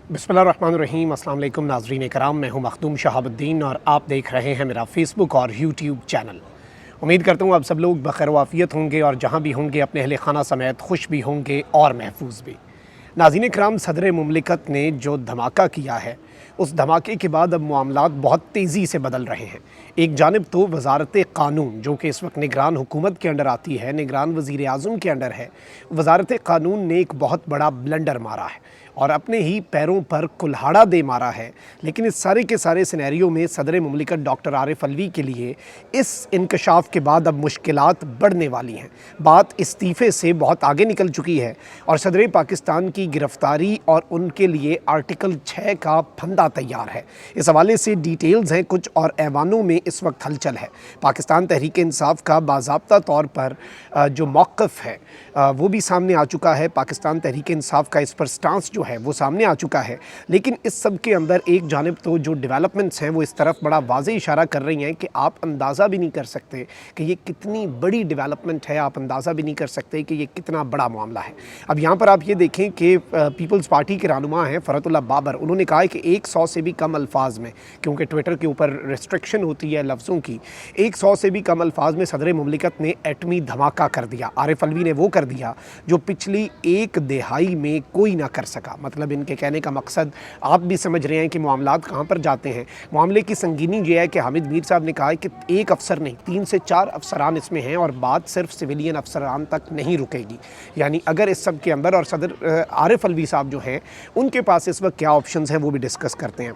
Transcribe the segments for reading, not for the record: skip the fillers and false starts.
बिस्मिल्लाहिर्रहमानिर्रहीम। अस्सलाम वालेकुम नाज़रीन कराम, मैं हूं मखदूम शहाबुद्दीन और आप देख रहे हैं मेरा फेसबुक और यूट्यूब चैनल। उम्मीद करता हूं आप सब लोग बखैर वाफ़ियत होंगे और जहां भी होंगे अपने अहले खाना समेत खुश भी होंगे और महफूज भी। नाज़रीन कराम, सदर मुमलिकत ने जो धमाका किया है, उस धमाके के बाद अब मामलात बहुत तेज़ी से बदल रहे हैं। एक जानिब तो वज़ारत क़ानून, जो कि इस वक्त निगरान हुकूमत के अंडर आती है, निगरान वज़ीर आज़म के अंडर है, वज़ारत क़ानून ने एक बहुत बड़ा ब्लंडर मारा है और अपने ही पैरों पर कुल्हाड़ा दे मारा है। लेकिन इस सारे के सारे सिनेरियो में सदर मुमलिकत डॉक्टर आरिफ अलवी के लिए इस इंकशाफ के बाद अब मुश्किलात बढ़ने वाली हैं। बात इस्तीफ़े से बहुत आगे निकल चुकी है और सदर पाकिस्तान की गिरफ़्तारी और उनके लिए आर्टिकल 6 का फंदा तैयार है। इस हवाले से डिटेल्स हैं कुछ और ऐवानों में इस वक्त हलचल है। पाकिस्तान तहरीक इंसाफ का बाज़ाब्ता तौर पर जो मौक़िफ़ है वो भी सामने आ चुका है। पाकिस्तान तहरीक इंसाफ का इस पर स्टांस जो है वो सामने आ चुका है। लेकिन इस सब के अंदर एक जानिब तो जो डेवलपमेंट्स हैं वो इस तरफ बड़ा वाज़े इशारा कर रही हैं कि आप अंदाज़ा भी नहीं कर सकते कि ये कितनी बड़ी डेवलपमेंट है, आप अंदाज़ा भी नहीं कर सकते कि ये कितना बड़ा मामला है। अब यहाँ पर आप ये देखें कि पीपल्स पार्टी के रहनुमा हैं फ़रतुल्लाह बाबर, उन्होंने कहा है कि 100 से भी कम अल्फाज में, क्योंकि ट्विटर के ऊपर रिस्ट्रिक्शन होती है लफ्ज़ों की, 100 से भी कम अल्फाज में सदर मुमलिकत ने एटमी धमाका कर दिया। आरिफ अलवी ने वो कर दिया जो पिछली एक दिहाई में कोई ना कर सका। मतलब इनके कहने का मकसद आप भी समझ रहे हैं कि मामलात कहाँ पर जाते हैं। मामले की संगीनी ये है कि हामिद मीर साहब ने कहा है कि एक अफसर नहीं, 3 से 4 अफसरान इसमें हैं और बात सिर्फ सिविलियन अफसरान तक नहीं रुकेगी। यानी अगर इस सब के अंदर, और सदर आरिफ अलवी साहब जो हैं उनके पास इस वक्त क्या ऑप्शंस हैं वो भी डिस्कस करते हैं।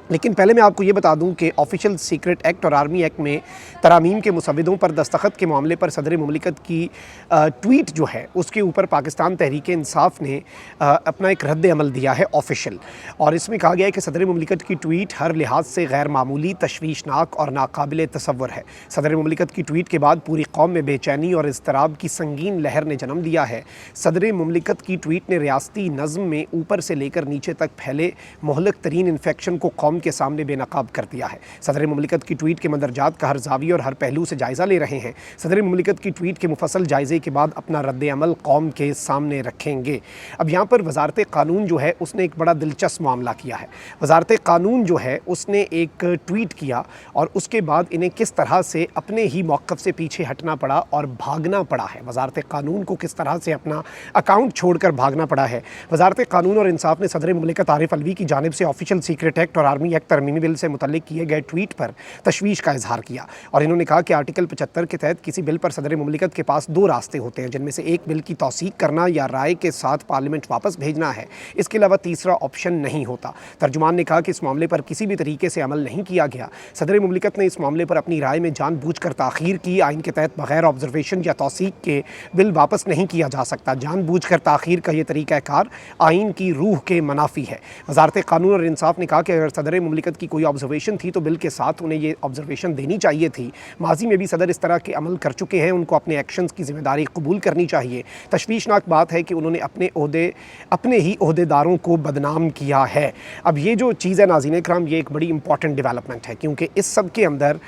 लेकिन पहले मैं आपको ये बता दूं कि ऑफिशियल सीक्रेट एक्ट और आर्मी एक्ट में तरामीम के मुसविदों पर दस्तखत के मामले पर सदर मुमलिकत की ट्वीट जो है उसके ऊपर पाकिस्तान तहरीक इंसाफ ने अपना एक रद्द अमल दिया है ऑफिशियल। और इसमें कहा गया है कि सदर मुमलिकत की ट्वीट हर लिहाज से गैर मामूली, तशवीशनाक और नाकाबिल तसव्वुर है। सदर मुमलिकत की ट्वीट के बाद पूरी कौम में बेचैनी और इज़्तिराब की संगीन लहर ने जन्म लिया है। सदर मुमलिकत की ट्वीट ने रियासती नज़्म में ऊपर से लेकर नीचे तक फैले मुहलक तरीन इन्फेक्शन को कौम के सामने बेनकाब कर दिया है। सदर मुमलिकत की ट्वीट के मंदरजात का हर जाविये और हर पहलू से जायज़ा ले रहे हैं। सदर मुमलिकत की ट्वीट के मुफस्सल जायज़े के बाद अपना रद्द अमल कौम के सामने रखेंगे। अब यहाँ पर वज़ारत क़ानून जो है उसने एक बड़ा दिलचस्प मामला किया है। वज़ारत क़ानून जो है उसने एक ट्वीट किया और उसके बाद इन्हें किस तरह से अपने ही मौक़िफ़ से पीछे हटना पड़ा और भागना पड़ा है। वज़ारत क़ानून को किस तरह से अपना अकाउंट छोड़कर भागना पड़ा है। वज़ारत क़ानून और इंसाफ ने सदर मुमलिकत आरिफ अलवी की जानिब से ऑफिशियल सीक्रेट एक्ट और आर्मी एक्ट तरमीमी बिल से मुतल्लिक किए गए ट्वीट पर तशवीश का इजहार किया और इन्होंने कहा कि आर्टिकल 75 के तहत किसी बिल पर सदर मुमलिकत के पास 2 रास्ते होते हैं, जिनमें से एक बिल की तौसीक करना या राय के साथ पार्लियामेंट वापस भेजना है। इसके अलावा तीसरा ऑप्शन नहीं होता। तर्जुमान ने कहा कि इस मामले पर किसी भी तरीके से अमल नहीं किया गया। सदर मुमलिकत ने इस मामले पर अपनी राय में जानबूझकर ताख़ीर की। आइन के तहत बगैर ऑब्जर्वेशन या तौसीक के बिल वापस नहीं किया जा सकता। जानबूझकर ताख़ीर का यह तरीक़ाकार आइन की रूह के मुनाफी है। वज़ारत क़ानून और इंसाफ ने कहा कि अगर सदर मुमलिकत की कोई ऑब्जर्वेशन थी तो बिल के साथ उन्हें ये ऑब्जर्वेशन देनी चाहिए थी। माजी में भी सदर इस तरह के अमल कर चुके हैं, उनको अपने एक्शंस की जिम्मेदारी कबूल करनी चाहिए। तशवीशनाक बात है कि उन्होंने अपने ही ओहदेदारों को बदनाम किया है। अब ये जो चीज़ है नाज़रीन इकराम, ये एक बड़ी इंपॉर्टेंट डेवलपमेंट है, क्योंकि इस सब के अंदर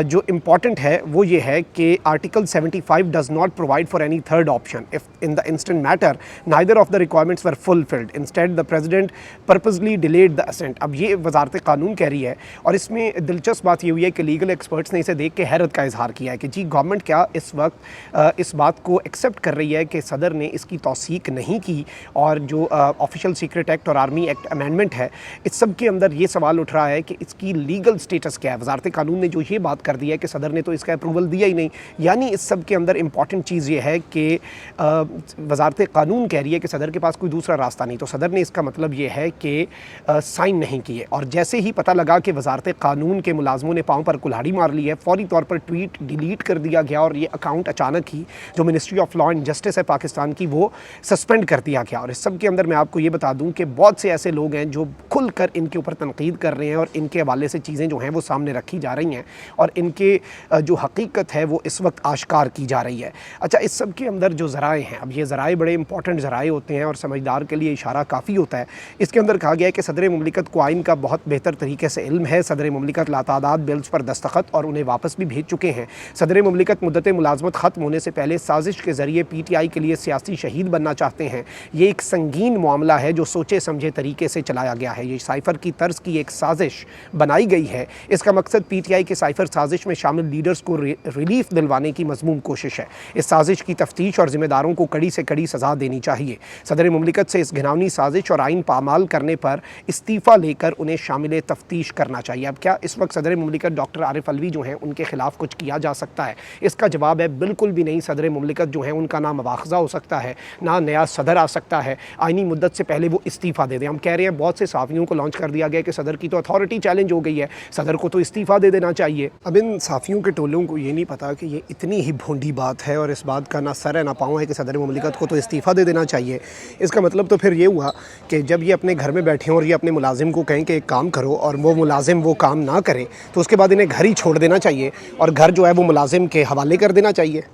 जो इम्पॉर्टेंट है वो ये है कि article 75 does not provide for any third option if in the instant matter neither of the requirements were fulfilled, instead the president purposely delayed the assent. अब ये वज़ारत क़ानून कह रही है और इसमें दिलचस्प बात ये हुई है कि लीगल एक्सपर्ट्स ने इसे देख के हैरत का इजहार किया है कि जी गवर्नमेंट क्या इस वक्त इस बात को एक्सेप्ट कर रही है कि सदर ने इसकी तौसीक नहीं की। और जो ऑफिशियल सीक्रेट एक्ट और आर्मी एक्ट अमेंडमेंट है, इस सब के अंदर ये सवाल उठ रहा है कि इसकी लीगल स्टेटस क्या है। वज़ारत क़ानून ने जो ये बात कर दी है कि सदर ने तो इसका अप्रूवल दिया ही नहीं। यानी इस सब के अंदर इंपॉर्टेंट चीज़ ये है कि वज़ारत क़ानून कह रही है कि सदर के पास कोई दूसरा रास्ता नहीं, तो सदर ने इसका मतलब ये है कि साइन नहीं किए। और जैसे ही पता लगा कि वज़ारत क़ानून के मुलाज़मों ने पाँव पर कुल्हाड़ी मार ली है, फ़ौरी तौर पर ट्वीट डिलीट कर दिया गया और ये अकाउंट अचानक ही जो ministry of law and justice है पाकिस्तान की वो सस्पेंड कर दिया गया। और इस सब के अंदर मैं आपको ये बता दूं कि बहुत से ऐसे लोग हैं जो खुलकर इनके ऊपर तनकीद कर रहे हैं और इनके हवाले से चीज़ें जो हैं वो सामने रखी जा रही हैं और इनके जो हकीकत है वो इस वक्त आश्कार की जा रही है। अच्छा, इस सब के अंदर जो ज़राए हैं, अब ये ज़राए बड़े इंपॉर्टेंट ज़राए होते हैं और समझदार के लिए इशारा काफ़ी होता है। इसके अंदर कहा गया है कि सदर मुमलिकत को आइन का बहुत वक्त बेहतर तरीके से इल्म है। सदर मुमलिकत लातादाद बिल्स पर दस्तखत और उन्हें वापस भी भेज चुके हैं। सदर मुमलिकत मुद्दत मुलाजमत ख़त्म होने से पहले साजिश के ज़रिए PTI के लिए सियासी शहीद बनना चाहते हैं। ये एक संगीन मामला है जो सोचे समझे तरीके से चलाया गया है। ये साइफ़र की तर्ज की एक साजिश बनाई गई है। इसका मकसद PTI के साइफ़र साजिश में शामिल लीडर्स को रिलीफ दिलवाने की मज़मूम कोशिश है। इस साजिश की तफ्तीश और ज़िम्मेदारों को कड़ी से कड़ी सज़ा देनी चाहिए। सदर मुमलिकत से इस घिनौनी साजिश और आइन पामाल करने पर इस्तीफ़ा लेकर उन्हें शामिल तफ्तीश करना चाहिए। अब क्या इस वक्त सदर मुमलिकत डॉक्टर आरिफ अलवी जो हैं उनके ख़िलाफ़ कुछ किया जा सकता है? इसका जवाब है बिल्कुल भी नहीं। सदर मुमलिकत जो हैं उनका ना मुआख़ज़ा हो सकता है, ना नया सदर आ सकता है। आइनी मुद्दत से पहले वो इस्तीफ़ा दे दें। हम कह रहे हैं बहुत से साफ़ियों को लॉन्च कर दिया गया कि सदर की तो अथॉरिटी चैलेंज हो गई है, सदर को तो इस्तीफ़ा दे देना चाहिए। अब इन साफ़ियों के टोलों को ये नहीं पता कि ये इतनी ही भोंडी बात है और इस बात का ना सर है ना पाँव है कि सदर मुमलिकत को तो इस्तीफ़ा दे देना चाहिए। इसका मतलब तो फिर ये हुआ कि जब ये अपने घर में बैठे हों और ये अपने मुलाजिम को कहें कि एक काम करो और वो मुलाजिम वो काम ना करे तो उसके बाद इन्हें घर ही छोड़ देना चाहिए और घर जो है वो मुलाजिम के हवाले कर देना चाहिए।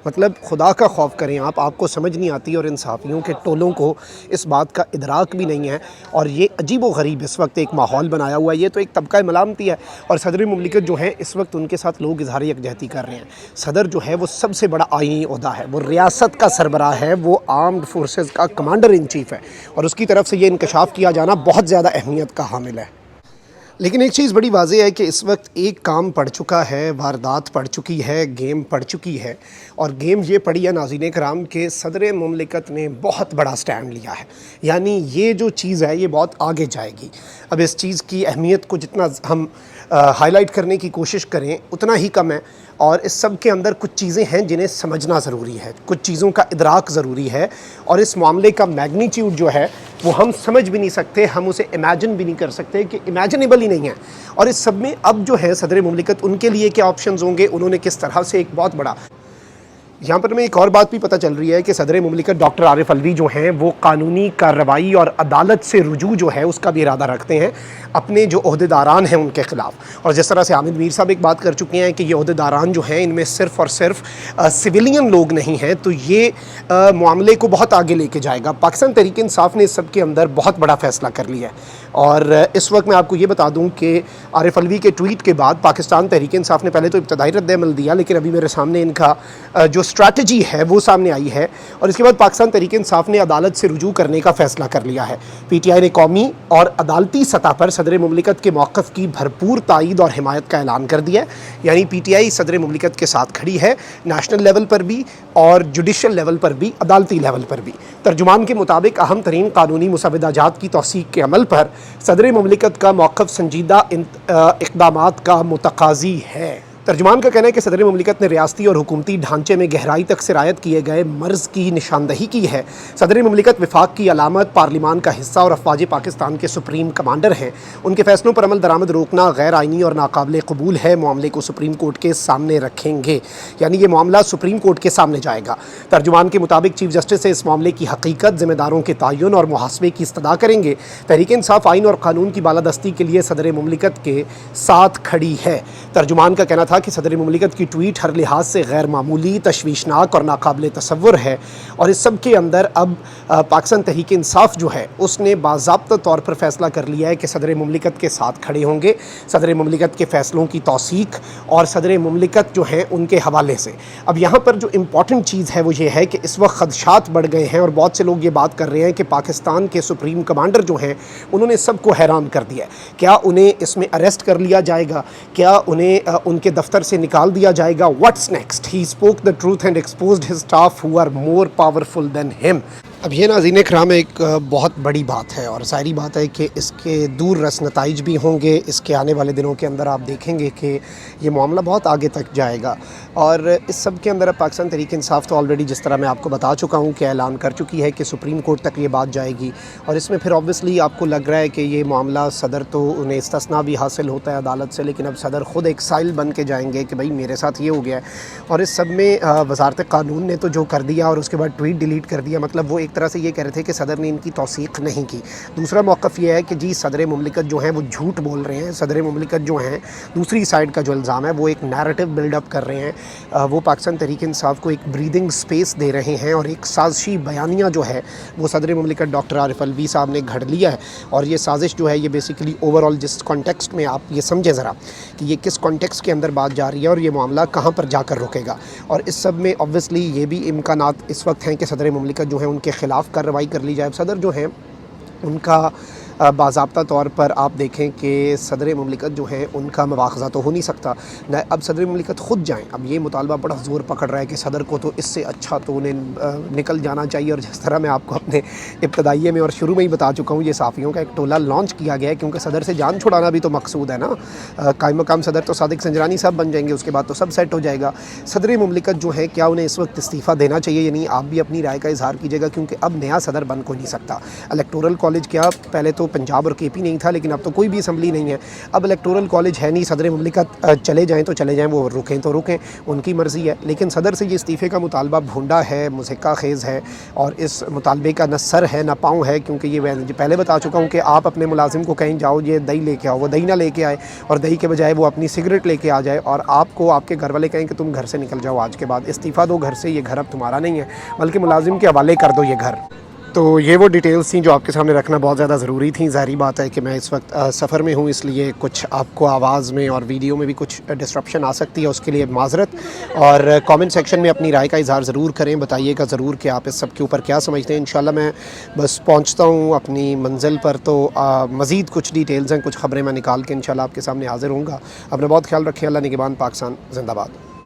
मतलब खुदा का खौफ करें आप, आपको समझ नहीं आती और इन साफ़ियों के टोलों को इस बात का इदराक भी नहीं है। और ये अजीब व गरीब इस वक्त एक माहौल बनाया हुआ है। ये तो एक तबका मलामती है और सदर मुमलिकत जो है इस वक्त उनके साथ लोग इजहार यकजहती कर रहे हैं। सदर जो है वो सबसे बड़ा आईनी ओहदा है, वो रियासत का सरबराह है, वो आर्म्ड फोर्सेस का कमांडर इन चीफ़ है और उसकी तरफ से ये इंकशाफ किया जाना बहुत ज़्यादा अहमियत का हामिल है। लेकिन एक चीज़ बड़ी वाज़ेह है कि इस वक्त एक काम पड़ चुका है, वारदात पड़ चुकी है, गेम पड़ चुकी है और गेम ये पड़ी है नाज़रीन कराम के सदर मुमलिकत ने बहुत बड़ा स्टैंड लिया है। यानी ये जो चीज़ है ये बहुत आगे जाएगी। अब इस चीज़ की अहमियत को जितना हम हाईलाइट करने की कोशिश करें उतना ही कम है और इस सब के अंदर कुछ चीज़ें हैं जिन्हें समझना ज़रूरी है, कुछ चीज़ों का इदराक ज़रूरी है और इस मामले का मैग्नीट्यूड जो है वो हम समझ भी नहीं सकते, हम उसे इमेजिन भी नहीं कर सकते कि इमेजिनेबल ही नहीं है। और इस सब में अब जो है सदर मुमलिकत उनके लिए क्या ऑप्शंस होंगे, उन्होंने किस तरह से एक बहुत बड़ा यहाँ पर हमें एक और बात भी पता चल रही है कि सदर मुमलिकत डॉक्टर आरिफ अलवी जो हैं वो कानूनी कार्रवाई और अदालत से रुजू जो है उसका भी इरादा रखते हैं अपने जो ओहदेदारान हैं उनके ख़िलाफ़। और जिस तरह से आमिर मीर साहब एक बात कर चुके हैं कि ये ओहदेदारान जो हैं इनमें सिर्फ़ और सिर्फ सिविलियन लोग नहीं हैं, तो ये मामले को बहुत आगे लेके जाएगा। पाकिस्तान तहरीक इंसाफ ने इस सब के अंदर बहुत बड़ा फ़ैसला कर लिया है और इस वक्त मैं आपको ये बता दूं कि आरिफ अलवी के ट्वीट के बाद पाकिस्तान तहरीक इंसाफ ने पहले तो इब्तदाई रद्द-ए-अमल दिया, लेकिन अभी मेरे सामने इनका जो स्ट्रैटेजी है वो सामने आई है और इसके बाद पाकिस्तान तहरीक इंसाफ ने अदालत से रुजू करने का फ़ैसला कर लिया है। PTI ने कौमी और अदालती सतह पर सदर मुमलिकत के मौक़िफ़ की भरपूर तायीद और हिमायत का ऐलान कर दिया है। यानी PTI सदर मुमलिकत के साथ खड़ी है, नेशनल लेवल पर भी और जुडिशल लेवल पर भी, अदालती लेवल पर भी। तर्जुमान के मुताबिक अहम तरीन कानूनी मुसवदाजात की तौसीक़ के अमल पर सदर मुमलिकत का मौक़िफ़ संजीदा इक़दामात का मुतक़ाज़ी है। तर्जुमान का कहना है कि सदर मुमलिकत ने रियासती और हुकूमती ढांचे में गहराई तक सिरायत किए गए मर्ज़ की निशानदही की है। सदर मुमलिकत विफाक की अलामत, पार्लिमान का हिस्सा और अफवाज पाकिस्तान के सुप्रीम कमांडर हैं। उनके फ़ैसलों पर अमल दरामद रोकना गैर आइनी और नाकाबिल कबूल है। मामले को सुप्रीम कोर्ट के सामने रखेंगे, यानी ये मामला सुप्रीम कोर्ट के सामने जाएगा। तर्जुमान के मुताबिक चीफ जस्टिस से इस मामले की हकीकत, ज़िम्मेदारों के तयन और मुहासबे की इस्तदा करेंगे। तहरीक इंसाफ आइन और कानून की बालादस्ती के लिए सदर मुमलिकत के साथ खड़ी है। तर्जुमान का कहना था कि सदर मुमलिकत की ट्वीट हर लिहाज से गैर मामूली, तशवीशनाक और नाकाबिल तसव्वुर है और इस सब के अंदर अब पाकिस्तान तहरीक इंसाफ जो है उसने बाज़ाब्ता तौर पर फ़ैसला कर लिया है कि सदर मुमलिकत के साथ खड़े होंगे, सदर मुमलिकत के फ़ैसलों की तौसीक़ और सदर मुमलिकत जो हैं उनके हवाले से। अब यहाँ पर जो इम्पॉर्टेंट चीज़ है वो ये है कि इस वक्त ख़दशात बढ़ गए हैं और बहुत से लोग ये बात कर रहे हैं कि पाकिस्तान के सुप्रीम कमांडर जो हैं उन्होंने सबको हैरान कर दिया है। क्या उन्हें इसमें अरेस्ट कर लिया जाएगा? क्या उन्हें उनके दफ्तर से निकाल दिया जाएगा? What's next? He spoke the truth and exposed his staff who are more powerful than him. अब ये नाज़रीन कराम एक बहुत बड़ी बात है और सारी बात है कि इसके दूर रस नताइज भी होंगे। इसके आने वाले दिनों के अंदर आप देखेंगे कि ये मामला बहुत आगे तक जाएगा और इस सब के अंदर अब पाकिस्तान तहरीक इंसाफ तो ऑलरेडी जिस तरह मैं आपको बता चुका हूँ कि ऐलान कर चुकी है कि सुप्रीम कोर्ट तक ये बात जाएगी और इसमें फिर ऑब्वियसली आपको लग रहा है कि ये मामला सदर तो उन्हें इस्तिस्ना भी हासिल होता है अदालत से, लेकिन अब सदर ख़ुद एक साइल बन के जाएंगे कि भाई मेरे साथ ये हो गया है। और इस सब में वज़ारत कानून ने तो जो कर दिया और उसके बाद ट्वीट डिलीट कर दिया, मतलब वो एक ایک طرح سے یہ کہہ رہے تھے کہ صدر نے ان کی توثیق نہیں کی. دوسرا موقف یہ ہے کہ جی صدر مملکت جو ہیں وہ جھوٹ بول رہے ہیں. صدر مملکت جو ہیں دوسری سائڈ کا جو الزام ہے وہ ایک نیریٹو بلڈ اپ کر رہے ہیں. وہ پاکستان تحریک انصاف کو ایک بریدنگ سپیس دے رہے ہیں اور ایک سازشی بیانیہ جو ہے وہ صدر مملکت ڈاکٹر عارف الوی صاحب نے گھڑ لیا ہے. اور یہ سازش جو ہے یہ بیسیکلی اوور آل جس کانٹیکسٹ میں آپ یہ سمجھیں ذرا کہ یہ کس کانٹیکسٹ کے اندر بات جا رہی ہے اور یہ معاملہ کہاں پر جا کر رکے گا. اور اس سب میں obviously یہ بھی امکانات اس وقت ہیں کہ صدر مملکت جو ہیں ان کے خلاف کارروائی کر لی جائے. صدر جو ہیں ان کا باضابطہ طور پر آپ دیکھیں کہ صدر مملکت جو ہیں ان کا مواخذہ تو ہو نہیں سکتا. اب صدر مملکت خود جائیں. اب یہ مطالبہ بڑا زور پکڑ رہا ہے کہ صدر کو تو اس سے اچھا تو انہیں نکل جانا چاہیے. اور جس طرح میں آپ کو اپنے ابتدائیے میں اور شروع میں ہی بتا چکا ہوں یہ صحافیوں کا ایک ٹولہ لانچ کیا گیا ہے کیونکہ صدر سے جان چھڑانا بھی تو مقصود ہے نا. قائم مقام صدر تو صادق سنجرانی صاحب بن جائیں گے, اس کے بعد تو سب سیٹ ہو جائے گا. صدر مملکت جو ہے کیا انہیں اس وقت استعفیٰ دینا چاہیے یا نہیں, آپ بھی اپنی رائے کا اظہار کیجیے گا کیونکہ اب نیا صدر بن کو نہیں سکتا. الیکٹورل کالج کیا پہلے تو پنجاب اور کے پی نہیں تھا لیکن اب تو کوئی بھی اسمبلی نہیں ہے. اب الیکٹورل کالج ہے نہیں. صدر مملکت چلے جائیں تو چلے جائیں, وہ رکیں تو رکیں, ان کی مرضی ہے. لیکن صدر سے یہ استعفے کا مطالبہ بھونڈا ہے, مضحکہ خیز ہے اور اس مطالبے کا نہ سر ہے نہ پاؤں ہے کیونکہ یہ میں پہلے بتا چکا ہوں کہ آپ اپنے ملازم کو کہیں جاؤ یہ دہی لے کے آؤ, وہ دہی نہ لے کے آئے اور دہی کے بجائے وہ اپنی سگریٹ لے کے آ جائے اور آپ کو آپ کے گھر والے کہیں کہ تم گھر سے نکل جاؤ, آج کے بعد استعفیٰ دو گھر سے, یہ گھر اب تمہارا نہیں ہے بلکہ ملازم کے حوالے کر دو یہ گھر. تو یہ وہ ڈیٹیلز تھیں جو آپ کے سامنے رکھنا بہت زیادہ ضروری تھیں. ظاہری بات ہے کہ میں اس وقت سفر میں ہوں اس لیے کچھ آپ کو آواز میں اور ویڈیو میں بھی کچھ ڈسٹرپشن آ سکتی ہے, اس کے لیے معذرت. اور کامنٹ سیکشن میں اپنی رائے کا اظہار ضرور کریں, بتائیے گا ضرور کہ آپ اس سب کے اوپر کیا سمجھتے ہیں. انشاءاللہ میں بس پہنچتا ہوں اپنی منزل پر تو مزید کچھ ڈیٹیلز ہیں, کچھ خبریں میں نکال کے انشاءاللہ آپ کے سامنے حاضر ہوں گا. اپنا بہت خیال رکھیں. اللہ نگہبان. پاکستان زندہ باد.